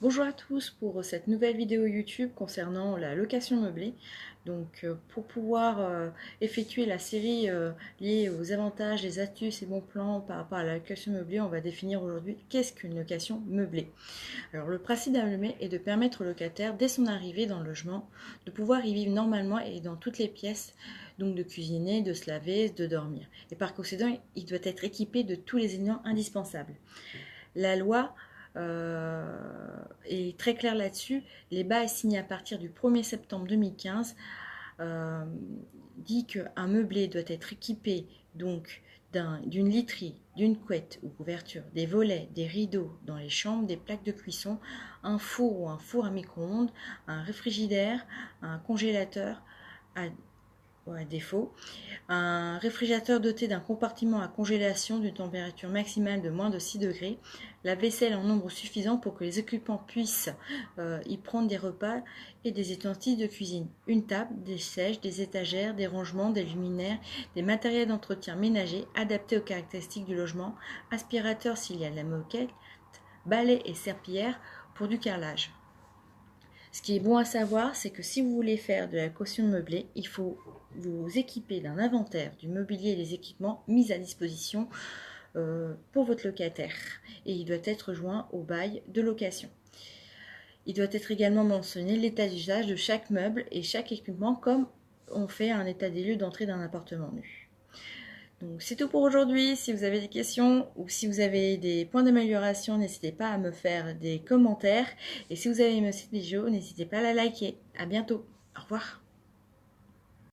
Bonjour à tous pour cette nouvelle vidéo YouTube concernant la location meublée. Pour pouvoir effectuer la série liée aux avantages, les astuces et bons plans par rapport à la location meublée, on va définir aujourd'hui qu'est-ce qu'une location meublée. Alors le principe d'un meublé est de permettre au locataire, dès son arrivée dans le logement, de pouvoir y vivre normalement et dans toutes les pièces, donc de cuisiner, de se laver, de dormir. Et par conséquent, il doit être équipé de tous les éléments indispensables. La loi est très claire là-dessus. Les bails signés à partir du 1er septembre 2015 euh, dit qu'un meublé doit être équipé donc d'une literie, d'une couette ou couverture, des volets, des rideaux dans les chambres, des plaques de cuisson, un four ou un four à micro-ondes, un réfrigérateur, un congélateur à défaut, un réfrigérateur doté d'un compartiment à congélation d'une température maximale de moins de 6 degrés, la vaisselle en nombre suffisant pour que les occupants puissent y prendre des repas et des ustensiles de cuisine, une table, des sièges, des étagères, des rangements, des luminaires, des matériels d'entretien ménager adaptés aux caractéristiques du logement, aspirateur s'il y a de la moquette, balai et serpillière pour du carrelage. Ce qui est bon à savoir, c'est que si vous voulez faire de la caution meublée, il faut vous équiper d'un inventaire du mobilier et des équipements mis à disposition pour votre locataire. Et il doit être joint au bail de location. Il doit être également mentionné l'état d'usage de chaque meuble et chaque équipement comme on fait un état des lieux d'entrée d'un appartement nu. Donc c'est tout pour aujourd'hui. Si vous avez des questions ou si vous avez des points d'amélioration, n'hésitez pas à me faire des commentaires. Et si vous avez aimé cette vidéo, n'hésitez pas à la liker. À bientôt. Au revoir.